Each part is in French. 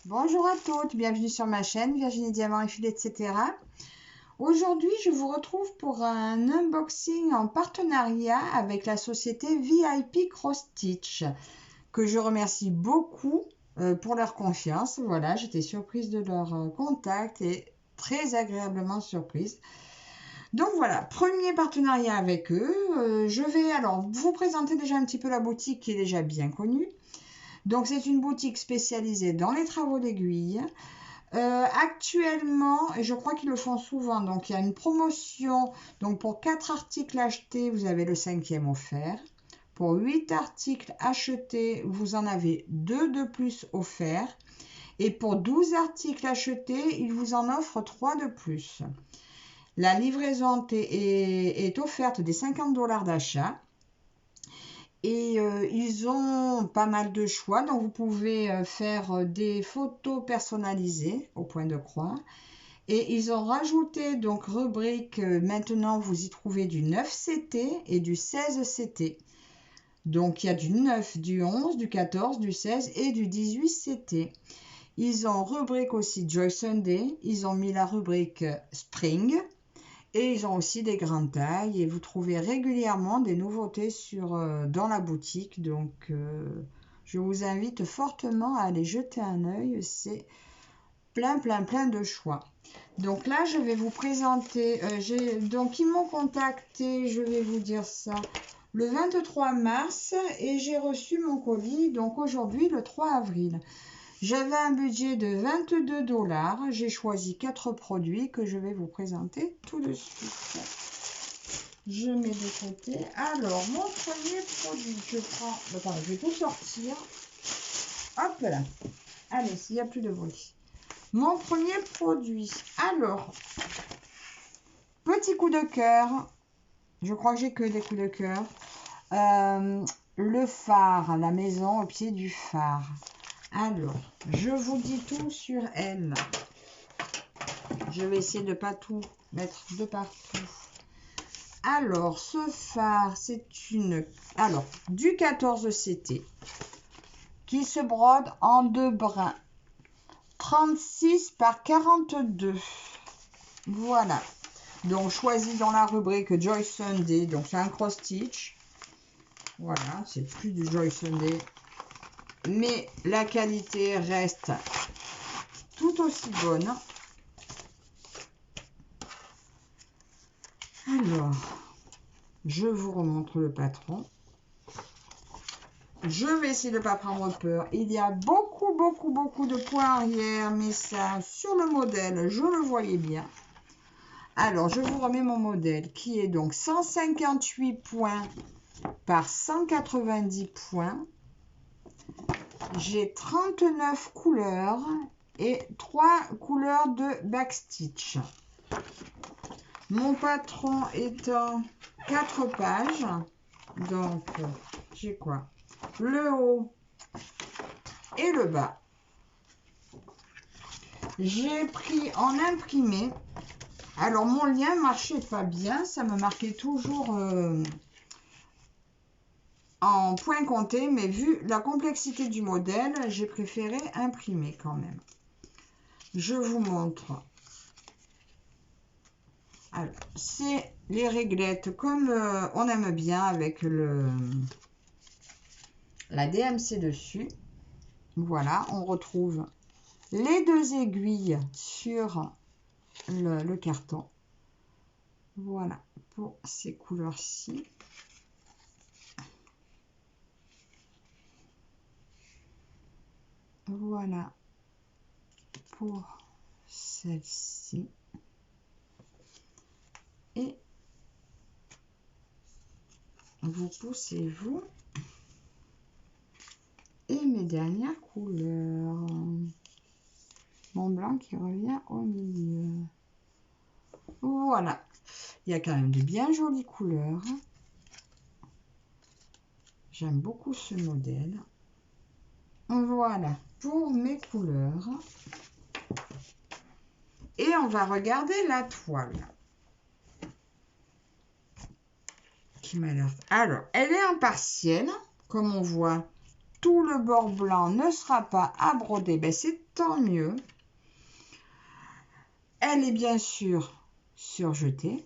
Bonjour à toutes, bienvenue sur ma chaîne Virginie Diamant et Fil, etc. Aujourd'hui, je vous retrouve pour un unboxing en partenariat avec la société VIP Cross Stitch, que je remercie beaucoup pour leur confiance. Voilà, j'étais surprise de leur contact et très agréablement surprise. Donc voilà, premier partenariat avec eux. Je vais alors vous présenter déjà un petit peu la boutique qui est déjà bien connue. Donc c'est une boutique spécialisée dans les travaux d'aiguille. Actuellement, et je crois qu'ils le font souvent, donc il y a une promotion. Donc pour 4 articles achetés, vous avez le 5e offert. Pour 8 articles achetés, vous en avez 2 de plus offerts. Et pour 12 articles achetés, ils vous en offrent 3 de plus. La livraison est offerte des 50 $ d'achat. Et ils ont pas mal de choix, donc vous pouvez faire des photos personnalisées au point de croix. Et ils ont rajouté donc rubrique, maintenant vous y trouvez du 9 CT et du 16 CT. Donc il y a du 9, du 11, du 14, du 16 et du 18 CT. Ils ont rubrique aussi Joy Sunday, ils ont mis la rubrique Spring. Et ils ont aussi des grandes tailles et vous trouvez régulièrement des nouveautés dans la boutique. Donc, je vous invite fortement à aller jeter un œil. C'est plein de choix. Donc là, je vais vous présenter. Donc, ils m'ont contacté, je vais vous dire ça, le 23 mars et j'ai reçu mon colis donc aujourd'hui, le 3 avril. J'avais un budget de 22 $. J'ai choisi 4 produits que je vais vous présenter tout de suite. Je mets de côté. Alors, mon premier produit, je prends... Attends, je vais tout sortir. Hop là. Allez, s'il n'y a plus de bruit. Mon premier produit. Alors, petit coup de cœur. Je crois que j'ai que des coups de cœur. Le phare, la maison au pied du phare. Alors, je vous dis tout sur elle. Je vais essayer de ne pas tout mettre de partout. Alors, ce phare, c'est du 14 CT qui se brode en 2 brins. 36 par 42. Voilà. Donc, choisi dans la rubrique Joy Sunday. Donc, c'est un cross stitch. Voilà, c'est plus du Joy Sunday. Mais la qualité reste tout aussi bonne. Alors, je vous remontre le patron. Je vais essayer de ne pas prendre peur. Il y a beaucoup de points arrière, mais ça, sur le modèle, je le voyais bien. Alors, je vous remets mon modèle qui est donc 158 points par 190 points. J'ai 39 couleurs et 3 couleurs de backstitch. Mon patron est en 4 pages. Donc, j'ai quoi? Le haut et le bas. J'ai pris en imprimé. Alors, mon lien marchait pas bien. Ça me marquait toujours en point compté. Mais vu la complexité du modèle, j'ai préféré imprimer quand même. Je vous montre. Alors, c'est les réglettes comme on aime bien avec la DMC dessus. Voilà, on retrouve les 2 aiguilles sur le carton. Voilà, pour ces couleurs-ci. Voilà, pour celle-ci. Et vous poussez-vous. Et mes dernières couleurs. Mon blanc qui revient au milieu. Voilà. Il y a quand même de bien jolies couleurs. J'aime beaucoup ce modèle. Voilà pour mes couleurs. Et on va regarder la toile. Qui m'a l'air... Alors, elle est en partiel, comme on voit tout le bord blanc ne sera pas à broder, ben c'est tant mieux. Elle est bien sûr surjetée.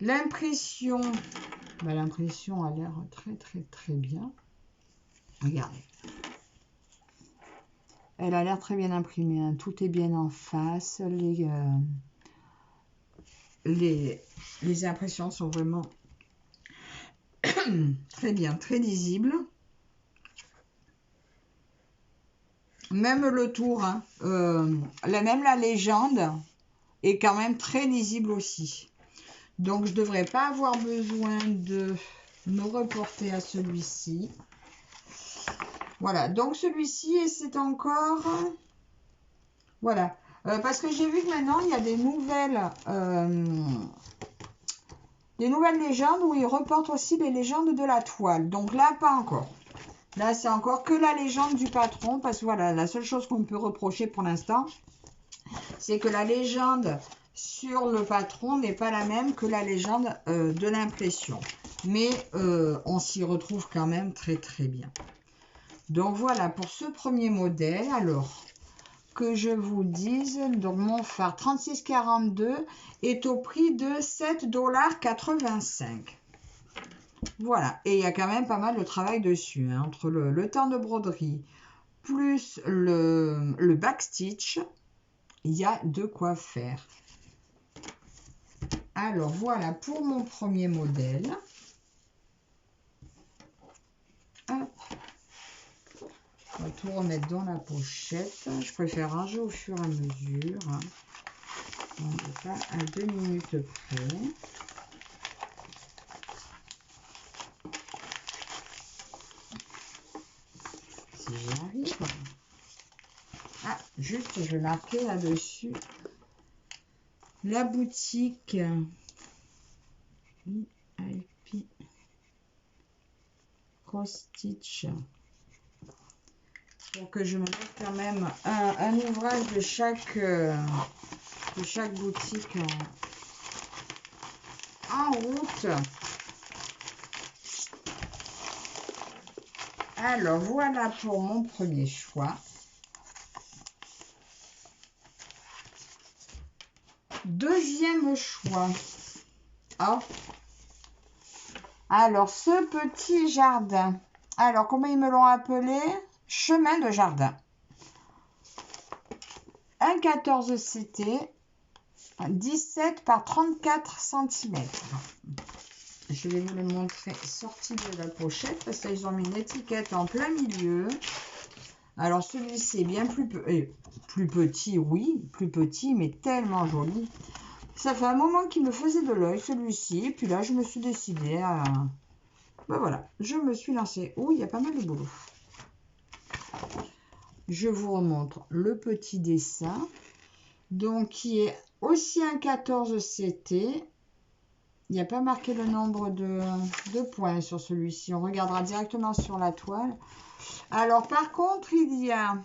L'impression, ben l'impression a l'air très bien. Regardez. Elle a l'air très bien imprimée, hein. Tout est bien en face. Les impressions sont vraiment très bien, très lisibles. Même le tour, hein, même la légende est quand même très lisible aussi. Donc, je ne devrais pas avoir besoin de me reporter à celui-ci. Voilà, donc celui-ci, c'est encore... Voilà, parce que j'ai vu que maintenant, il y a des nouvelles légendes où ils reportent aussi les légendes de la toile. Donc là, pas encore. Là, c'est encore que la légende du patron, parce que voilà, la seule chose qu'on peut reprocher pour l'instant, c'est que la légende sur le patron n'est pas la même que la légende de l'impression. Mais on s'y retrouve quand même très bien. Donc voilà pour ce premier modèle. Alors, que je vous dise, donc mon phare 3642 est au prix de 7,85 $. Voilà, et il y a quand même pas mal de travail dessus, hein, entre le temps de broderie plus le backstitch, il y a de quoi faire. Alors voilà pour mon premier modèle. Hop. On va tout remettre dans la pochette. Je préfère ranger au fur et à mesure. Hein. On n'est pas à 2 minutes près. Si j'y arrive. Ah, juste, je vais marquer là-dessus la boutique VIP Cross Stitch. Pour que je me mette quand même un ouvrage de chaque boutique en route. Alors, voilà pour mon premier choix. Deuxième choix. Oh. Alors, ce petit jardin. Alors, comment ils me l'ont appelé? Chemin de jardin. Un 14 CT, 17 par 34 cm. Je vais vous le montrer sorti de la pochette parce qu'ils ont mis une étiquette en plein milieu. Alors celui-ci est bien plus petit, oui, plus petit, mais tellement joli. Ça fait un moment qu'il me faisait de l'œil, celui-ci. Et puis là, je me suis décidée à... Ben voilà, je me suis lancée. Oh, il y a pas mal de boulot. Je vous remontre le petit dessin. Donc, qui est aussi un 14 CT. Il n'y a pas marqué le nombre de points sur celui-ci. On regardera directement sur la toile. Alors, par contre, il y a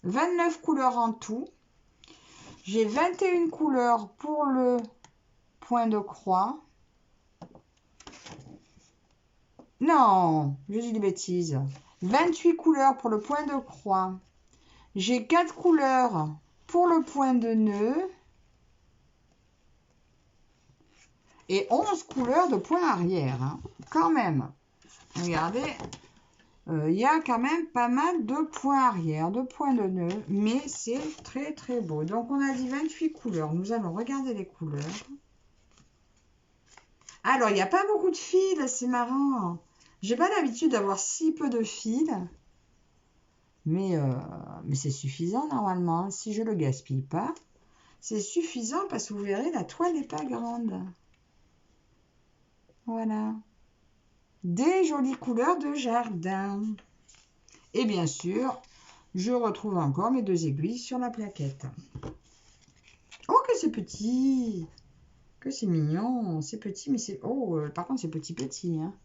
29 couleurs en tout. J'ai 21 couleurs pour le point de croix. Non, je dis des bêtises. 28 couleurs pour le point de croix. J'ai 4 couleurs pour le point de nœud. Et 11 couleurs de point arrière. Hein. Quand même. Regardez. Il y a quand même pas mal de points arrière, de points de nœud. Mais c'est très beau. Donc on a dit 28 couleurs. Nous allons regarder les couleurs. Alors, il n'y a pas beaucoup de fils. C'est marrant. J'ai pas l'habitude d'avoir si peu de fils. Mais c'est suffisant normalement. Si je ne le gaspille pas, c'est suffisant parce que vous verrez, la toile n'est pas grande. Voilà. Des jolies couleurs de jardin. Et bien sûr, je retrouve encore mes 2 aiguilles sur la plaquette. Oh, que c'est petit! Que c'est mignon! C'est petit, mais c'est... Oh, par contre, c'est petit. Hein.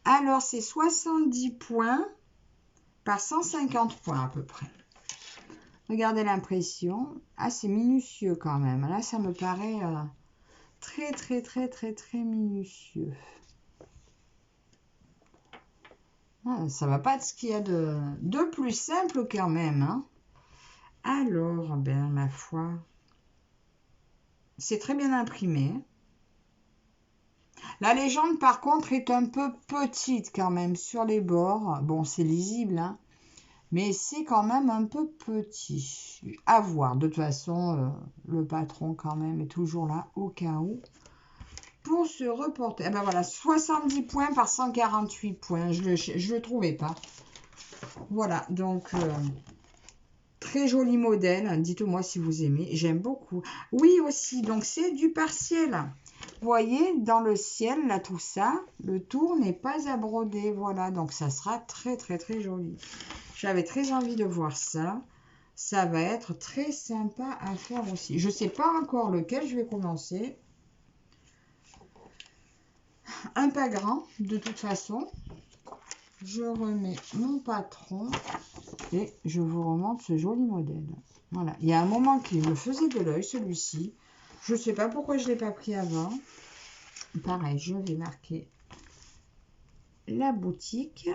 Alors, c'est 70 points par 150 points à peu près. Regardez l'impression. Ah, c'est minutieux quand même. Là, ça me paraît très minutieux. Ah, ça va pas être ce qu'il y a de plus simple quand même. Hein. Alors, ben, ma foi, c'est très bien imprimé. La légende, par contre, est un peu petite quand même sur les bords. Bon, c'est lisible, hein, mais c'est quand même un peu petit. À voir. De toute façon, le patron quand même est toujours là au cas où. Pour se reporter, eh ben voilà, 70 points par 148 points. Je le trouvais pas. Voilà, donc très joli modèle. Dites-moi si vous aimez. J'aime beaucoup. Oui aussi, donc c'est du partiel. Vous voyez, dans le ciel, là, tout ça, le tour n'est pas à broder. Voilà, donc ça sera très, très, très joli. J'avais très envie de voir ça. Ça va être très sympa à faire aussi. Je ne sais pas encore lequel je vais commencer. Un pas grand, de toute façon. Je remets mon patron et je vous remonte ce joli modèle. Voilà, il y a un moment qui me faisait de l'œil, celui-ci. Je ne sais pas pourquoi je ne l'ai pas pris avant. Pareil, je vais marquer la boutique.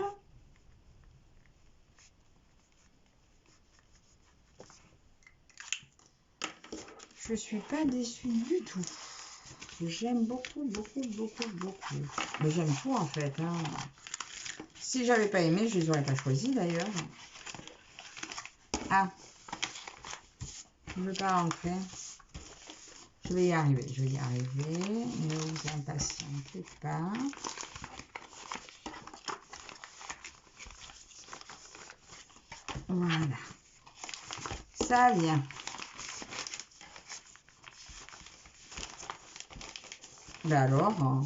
Je ne suis pas déçue du tout. J'aime beaucoup, beaucoup, beaucoup, beaucoup. Mais j'aime tout en fait. Hein. Si j'avais pas aimé, je les aurais pas choisis d'ailleurs. Ah, je ne veux pas rentrer. Je vais y arriver, je vais y arriver. Ne vous impatientez pas. Voilà. Ça vient. Ben alors,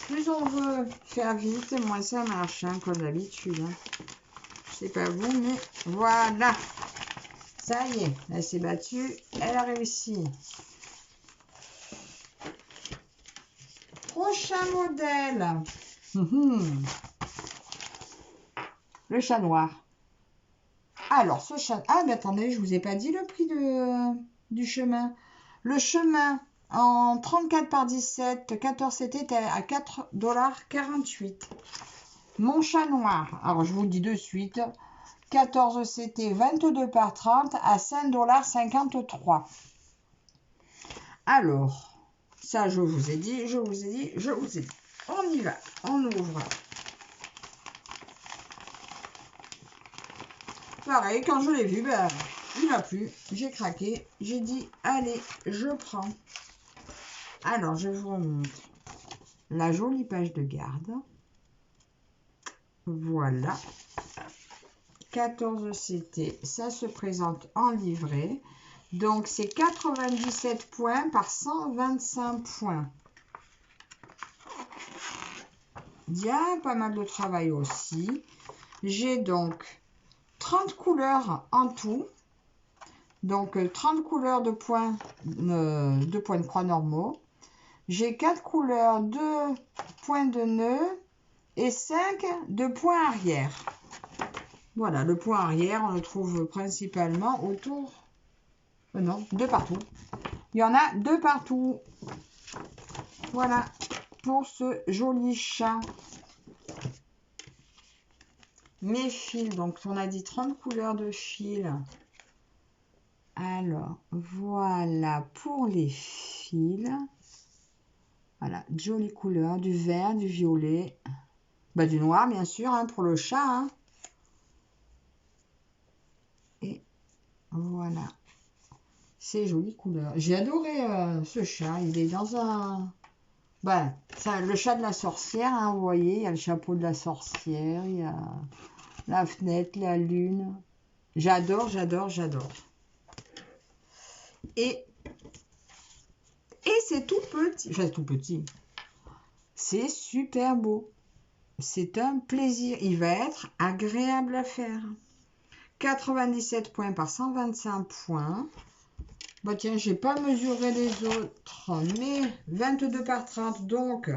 plus on veut faire vite, moins ça marche, hein, comme d'habitude. Hein. Je sais pas vous, mais voilà. Ça y est, elle s'est battue, elle a réussi. Prochain modèle. Le chat noir. Alors, ce chat... Ah, mais attendez, je vous ai pas dit le prix du chemin. Le chemin en 34 par 17, 14 CT était à 4,48 $. Mon chat noir, alors je vous le dis de suite, 14 CT, 22 par 30 à 5,53 $. Alors, ça je vous ai dit, je vous ai dit, je vous ai dit. On y va, on ouvre. Pareil, quand je l'ai vu, ben, il m'a plu, j'ai craqué, j'ai dit, allez, je prends. Alors, je vous remontre la jolie page de garde. Voilà. 14 CT, ça se présente en livret. Donc, c'est 97 points par 125 points. Il y a pas mal de travail aussi. J'ai donc 30 couleurs en tout. Donc, 30 couleurs de points de croix normaux. J'ai 4 couleurs de points de nœud et 5 de points arrière. Voilà, le point arrière, on le trouve principalement autour... non, de partout. Il y en a de partout. Voilà, pour ce joli chat. Mes fils, donc on a dit 30 couleurs de fils. Alors, voilà pour les fils. Voilà, jolies couleurs, du vert, du violet, bah, du noir bien sûr, hein, pour le chat. Hein. Et voilà, ces jolies couleurs. J'ai adoré ce chat, il est dans un... Ben, ça, le chat de la sorcière, hein, vous voyez, il y a le chapeau de la sorcière, il y a la fenêtre, la lune. J'adore, j'adore, j'adore. Et c'est tout petit, enfin tout petit. C'est super beau. C'est un plaisir. Il va être agréable à faire. 97 points par 125 points. Bah tiens, j'ai pas mesuré les autres, mais 22 par 30, donc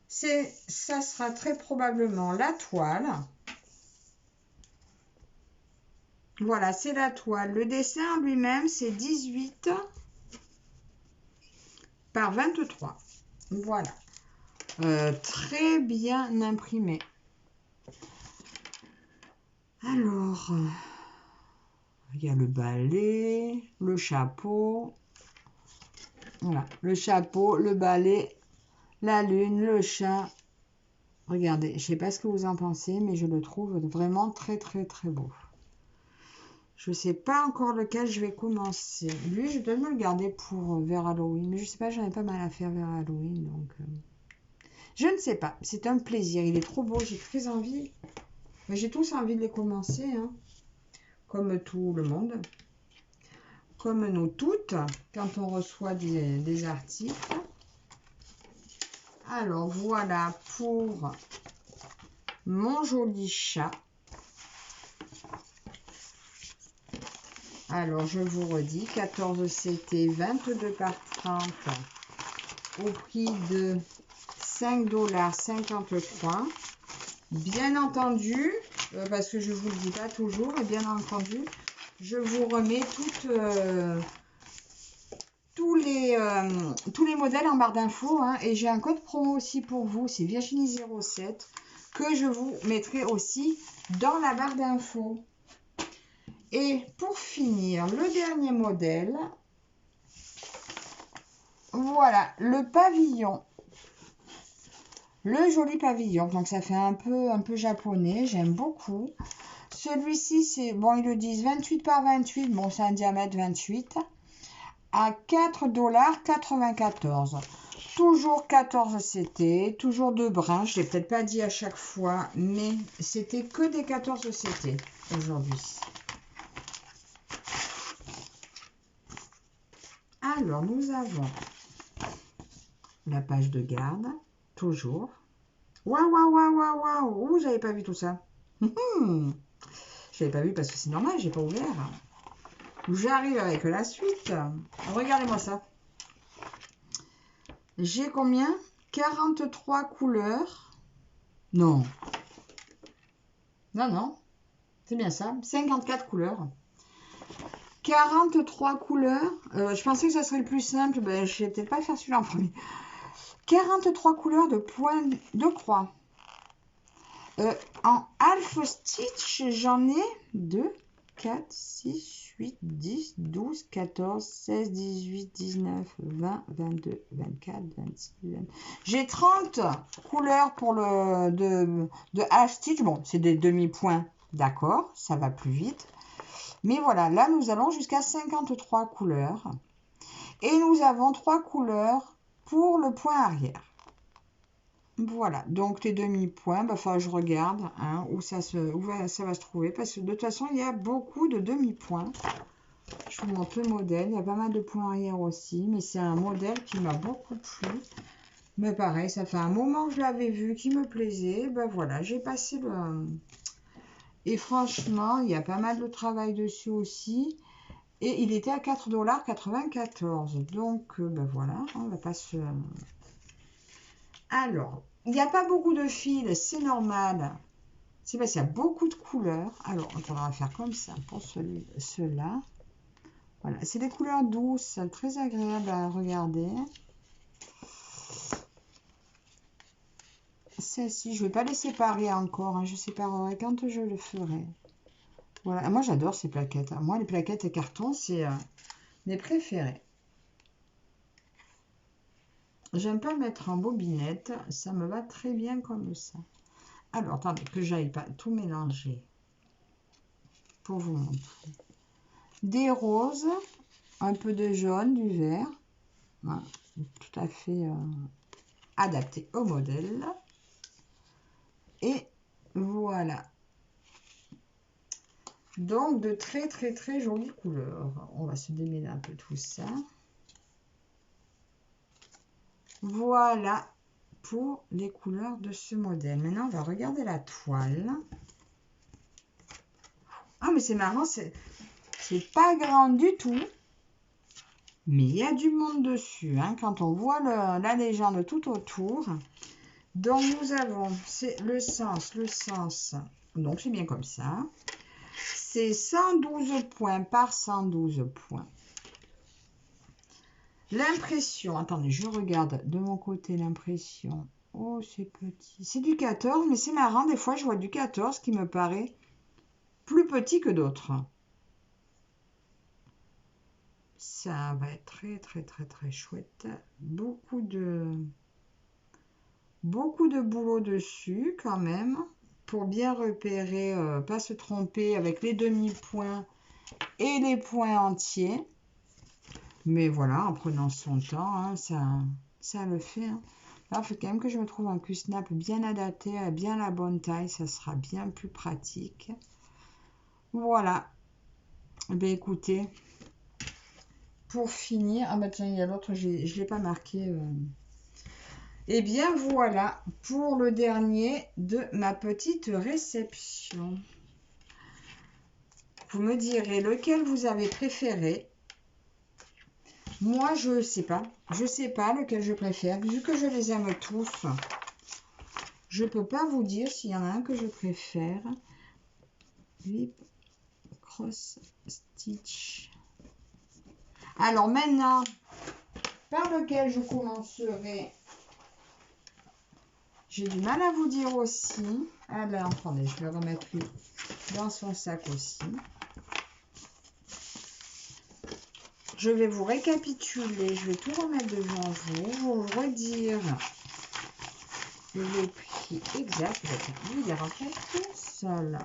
ça sera très probablement la toile. Voilà, c'est la toile. Le dessin lui-même, c'est 18 par 23. Voilà. Très bien imprimé. Alors, il y a le balai, le chapeau. Voilà, le chapeau, le balai, la lune, le chat. Regardez, je ne sais pas ce que vous en pensez, mais je le trouve vraiment très très très beau. Je ne sais pas encore lequel je vais commencer. Lui, je dois me le garder pour vers Halloween. Mais je ne sais pas, j'en ai pas mal à faire vers Halloween. Donc, je ne sais pas. C'est un plaisir. Il est trop beau. J'ai très envie. J'ai tous envie de les commencer. Hein, comme tout le monde. Comme nous toutes. Quand on reçoit des articles. Alors, voilà pour mon joli chat. Alors, je vous redis, 14 CT, 22 par 30, au prix de 5,53 $. Bien entendu, parce que je ne vous le dis pas toujours, et bien entendu, je vous remets tous les modèles en barre d'infos. Hein, et j'ai un code promo aussi pour vous, c'est Virginie07, que je vous mettrai aussi dans la barre d'infos. Et pour finir, le dernier modèle, voilà, le pavillon. Le joli pavillon, donc ça fait un peu japonais, j'aime beaucoup. Celui-ci, c'est, bon, ils le disent 28 par 28, bon, c'est un diamètre 28, à 4,94 $. Toujours 14 CT, toujours de brun, je ne l'ai peut-être pas dit à chaque fois, mais c'était que des 14 CT aujourd'hui. Alors, nous avons la page de garde, toujours. Waouh, waouh, waouh, waouh, waouh. Ouh, j'avais pas vu tout ça. Je l'avais pas vu parce que c'est normal, j'ai pas ouvert. J'arrive avec la suite. Regardez-moi ça. J'ai combien? 43 couleurs. Non. Non, non. C'est bien ça. 54 couleurs. 43 couleurs. Je pensais que ça serait le plus simple. Ben, je vais peut-être pas faire celui-là en premier. 43 couleurs de points de croix. En half stitch, j'en ai 2, 4, 6, 8, 10, 12, 14, 16, 18, 19, 20, 22, 24, 26, 20. J'ai 30 couleurs pour de half stitch. Bon, c'est des demi-points, d'accord, ça va plus vite. Mais voilà, là, nous allons jusqu'à 53 couleurs. Et nous avons 3 couleurs pour le point arrière. Voilà, donc les demi-points, bah, je regarde hein, où ça va se trouver, parce que de toute façon, il y a beaucoup de demi-points. Je vous montre le modèle, il y a pas mal de points arrière aussi, mais c'est un modèle qui m'a beaucoup plu. Mais pareil, ça fait un moment que je l'avais vu, qui me plaisait, ben voilà, j'ai passé le... Et franchement, il y a pas mal de travail dessus aussi, et il était à 4,94 $. Donc, ben voilà, on va pas se... Alors, il n'y a pas beaucoup de fils, c'est normal. C'est parce qu'il y a beaucoup de couleurs. Alors, on va faire comme ça pour ceux-là. Voilà, c'est des couleurs douces, très agréables à regarder. Celle-ci, je ne vais pas les séparer encore. Hein, je séparerai quand je le ferai. Voilà, moi j'adore ces plaquettes. Moi, les plaquettes et cartons, c'est mes préférés. J'aime pas mettre en bobinette, ça me va très bien comme ça. Alors, attendez, que j'aille pas tout mélanger pour vous montrer. Des roses, un peu de jaune, du vert. Voilà, tout à fait adapté au modèle. Et voilà. Donc, de très, très, très jolies couleurs. On va se démêler un peu tout ça. Voilà pour les couleurs de ce modèle. Maintenant, on va regarder la toile. Ah, mais c'est marrant, c'est pas grand du tout. Mais il y a du monde dessus. Hein, quand on voit la légende tout autour. Donc, nous avons le sens. Donc, c'est bien comme ça. C'est 112 points par 112 points. L'impression, attendez, je regarde de mon côté l'impression. Oh, c'est petit. C'est du 14, mais c'est marrant, des fois je vois du 14 qui me paraît plus petits que d'autres. Ça va être très, très, très, très chouette. Beaucoup de boulot dessus quand même. Pour bien repérer, pas se tromper avec les demi-points et les points entiers. Mais voilà, en prenant son temps, hein, ça le fait. Hein. Là, il faut quand même que je me trouve un Q-snap bien adapté, à bien la bonne taille. Ça sera bien plus pratique. Voilà. Ben écoutez, pour finir... Ah bah tiens, il y a l'autre, je ne l'ai pas marqué. Eh bien voilà, pour le dernier de ma petite réception. Vous me direz lequel vous avez préféré. Moi, je sais pas. Je sais pas lequel je préfère. Vu que je les aime tous, je peux pas vous dire s'il y en a un que je préfère. Whip Cross Stitch. Alors maintenant, par lequel je commencerai, j'ai du mal à vous dire aussi. Alors, attendez, je vais remettre lui dans son sac aussi. Je vais vous récapituler, je vais tout remettre devant vous, vous redire les prix exacts. Il est rentré tout seul.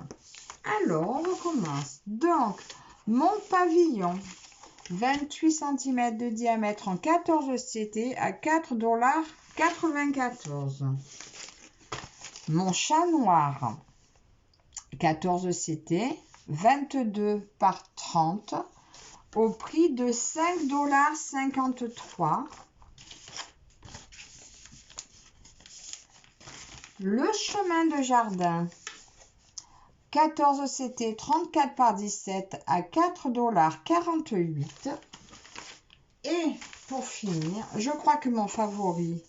Alors, on recommence. Donc, mon pavillon, 28 cm de diamètre en 14 CT à 4,94 $. Mon chat noir, 14 CT, 22 par 30 au prix de 5,53 $. Le chemin de jardin, 14 CT, 34 par 17 à 4,48 $. Et pour finir, je crois que mon favori,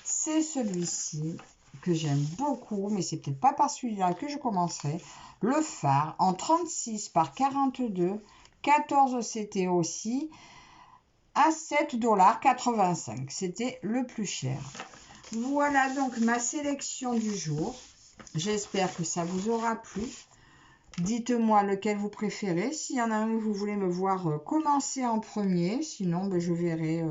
c'est celui-ci, que j'aime beaucoup, mais c'est peut-être pas par celui-là que je commencerai. Le phare en 36 par 42, 14 CT aussi, à 7,85 $. C'était le plus cher. Voilà donc ma sélection du jour. J'espère que ça vous aura plu. Dites-moi lequel vous préférez. S'il y en a un que vous voulez me voir commencer en premier, sinon ben, je verrai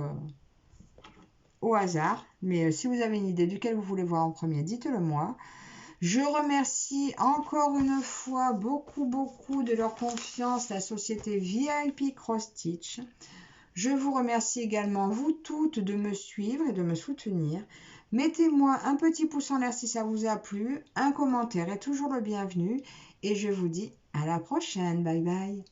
au hasard. Mais si vous avez une idée duquel vous voulez voir en premier, dites-le moi. Je remercie encore une fois beaucoup de leur confiance, la société VIP Cross Stitch. Je vous remercie également, vous toutes, de me suivre et de me soutenir. Mettez-moi un petit pouce en l'air si ça vous a plu. Un commentaire est toujours le bienvenu. Et je vous dis à la prochaine. Bye bye.